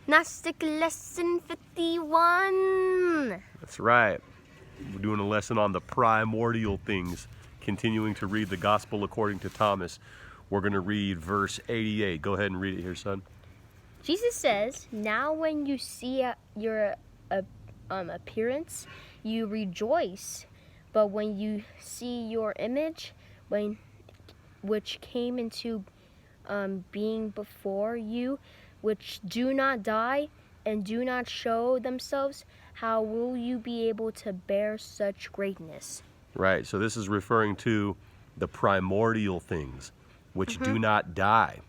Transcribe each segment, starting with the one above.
Gnostic lesson 51. That's right. We're doing a lesson on the primordial things, continuing to read the Gospel according to Thomas. We're going to read verse 88. Go ahead and read it here, son. Jesus says, "Now when you see your appearance, you rejoice. But when you see your image, which came into being before you, which do not die and do not show themselves, how will you be able to bear such greatness?" Right, so this is referring to the primordial things, which do not die,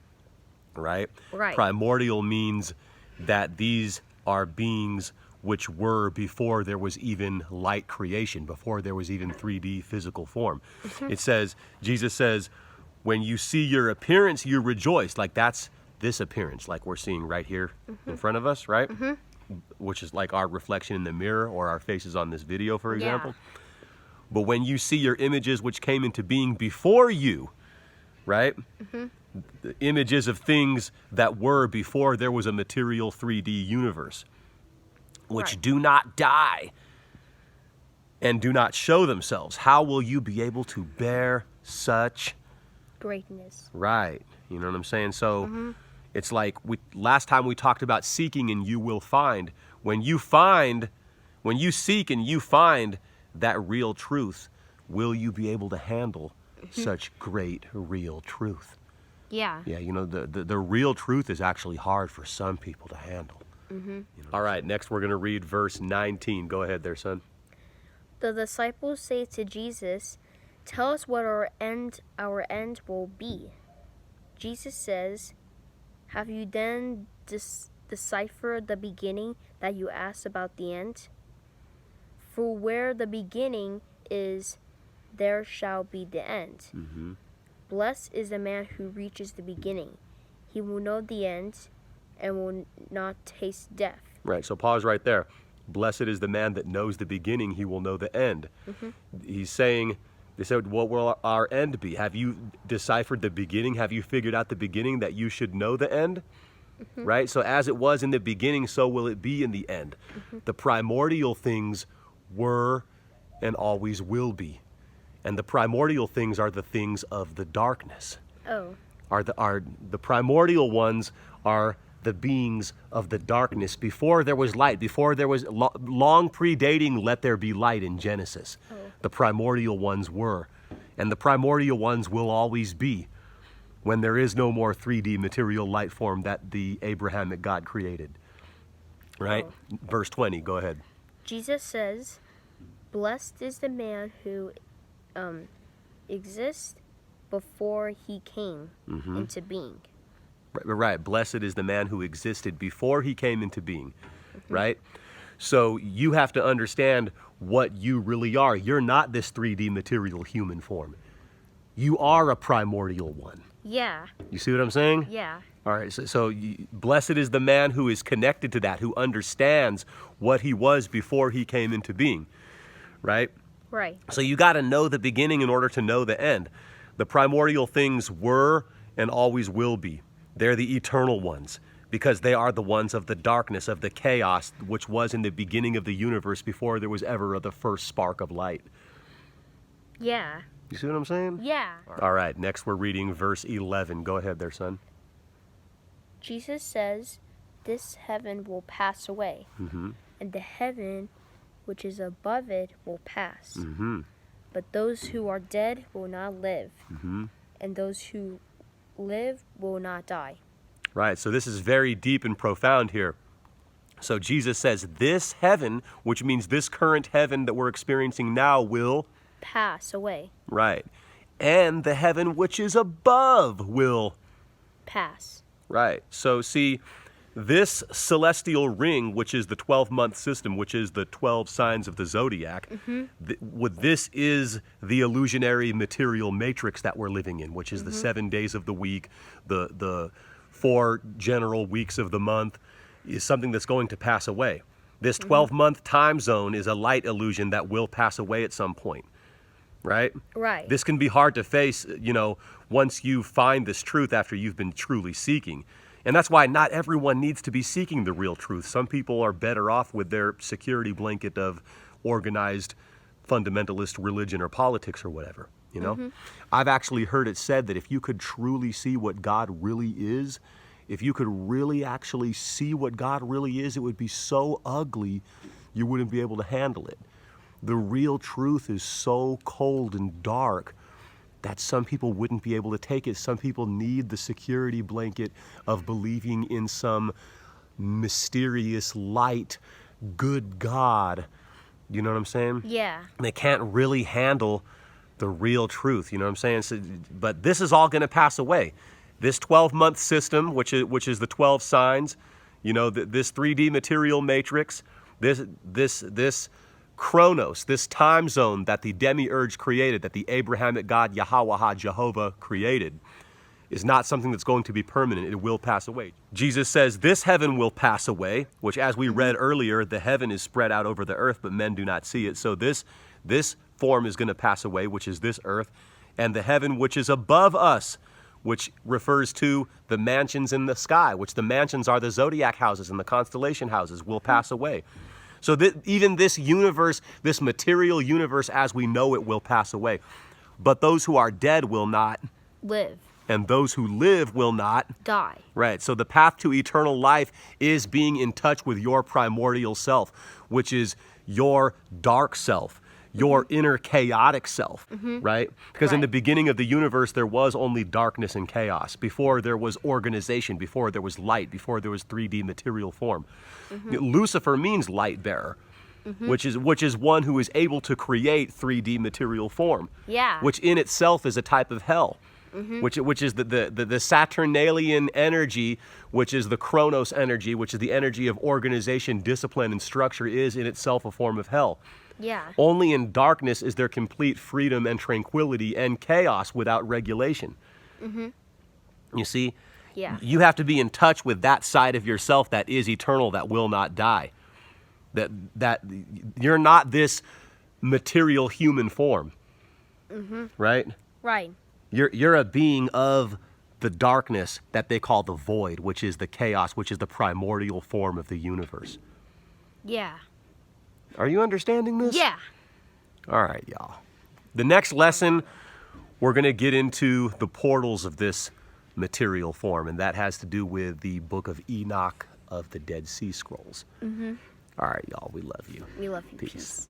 right? Right. Primordial means that these are beings which were before there was even light creation, before there was even 3D physical form. It says, Jesus says, when you see your appearance, you rejoice. Like that's this appearance, like we're seeing right here in front of us, right? Which is like our reflection in the mirror or our faces on this video, for example. But when you see your images which came into being before you, right? The images of things that were before there was a material 3D universe, which do not die and do not show themselves. How will you be able to bear such greatness? Right. You know what I'm saying? So it's like last time we talked about seeking and you will find. When you seek and you find that real truth, will you be able to handle such great real truth? Yeah. Yeah, you know, the real truth is actually hard for some people to handle. You know? All right, next we're going to read verse 19. Go ahead there, son. The disciples say to Jesus, "Tell us what our end will be." Jesus says, "Have you then deciphered the beginning that you asked about the end? For where the beginning is, there shall be the end. Blessed is the man who reaches the beginning. He will know the end and will not taste death." Right, so pause right there. Blessed is the man that knows the beginning, he will know the end. He's saying, they said, what will our end be? Have you deciphered the beginning? Have you figured out the beginning that you should know the end? Right, so as it was in the beginning, so will it be in the end. The primordial things were and always will be. And the primordial things are the things of the darkness. The primordial ones are the beings of the darkness before there was light, before there was long predating let there be light in Genesis. The primordial ones were, and the primordial ones will always be when there is no more 3D material light form that the Abrahamic God created. Right? Verse 20, go ahead. Jesus says, "Blessed is the man who exists before he came into being." Right. Blessed is the man who existed before he came into being. Right? So you have to understand what you really are. You're not this 3D material human form. You are a primordial one. Yeah. You see what I'm saying? Yeah. All right. So blessed is the man who is connected to that, who understands what he was before he came into being. Right? Right. So you got to know the beginning in order to know the end. The primordial things were and always will be. They're the eternal ones because they are the ones of the darkness, of the chaos, which was in the beginning of the universe before there was ever the first spark of light. Yeah. You see what I'm saying? Yeah. All right, next we're reading verse 11. Go ahead there, son. Jesus says, "This heaven will pass away, and the heaven which is above it will pass. But those who are dead will not live, and those who live will not die." Right, so this is very deep and profound here. So Jesus says this heaven, which means this current heaven that we're experiencing now, will pass away. Right. And the heaven which is above will pass. Right. So see, this celestial ring, which is the 12-month system, which is the 12 signs of the zodiac, this is the illusionary material matrix that we're living in, which is the 7 days of the week, the 4 general weeks of the month, is something that's going to pass away. This 12-month time zone is a light illusion that will pass away at some point. Right? Right. This can be hard to face, once you find this truth after you've been truly seeking. And that's why not everyone needs to be seeking the real truth. Some people are better off with their security blanket of organized fundamentalist religion or politics or whatever, you know? I've actually heard it said that if you could truly see what God really is, if you could really actually see what God really is, it would be so ugly you wouldn't be able to handle it. The real truth is so cold and dark that some people wouldn't be able to take it. Some people need the security blanket of believing in some mysterious, light, good God. You know what I'm saying? Yeah. They can't really handle the real truth. You know what I'm saying? So, but this is all going to pass away. This 12-month system, which is the 12 signs, you know, this 3D material matrix, this chronos, this time zone that the demiurge created, that the Abrahamic God Yahweh Jehovah created, is not something that's going to be permanent. It will pass away. Jesus says this heaven will pass away, which, as we read earlier, the heaven is spread out over the earth, but men do not see it. So this form is going to pass away, which is this earth, and the heaven which is above us, which refers to the mansions in the sky, which the mansions are the zodiac houses and the constellation houses, will pass away. So even this universe, this material universe as we know it, will pass away. But those who are dead will not Live. and those who live will not Die. Right. So the path to eternal life is being in touch with your primordial self, which is your dark self, your inner chaotic self, right? Because in the beginning of the universe, there was only darkness and chaos. Before there was organization, before there was light, before there was 3D material form. Lucifer means light bearer. Which is one who is able to create 3D material form. Yeah. Which in itself is a type of hell. Which is the Saturnalian energy, which is the Chronos energy, which is the energy of organization, discipline, and structure, is in itself a form of hell. Yeah. Only in darkness is there complete freedom and tranquility and chaos without regulation. You see? Yeah. You have to be in touch with that side of yourself that is eternal, that will not die. That you're not this material human form. Right? Right. You're a being of the darkness that they call the void, which is the chaos, which is the primordial form of the universe. Yeah. Are you understanding this? Yeah. All right, y'all. The next lesson, we're going to get into the portals of this material form, and that has to do with the book of Enoch of the Dead Sea Scrolls. All right, y'all. We love you. We love you. Peace. Peace.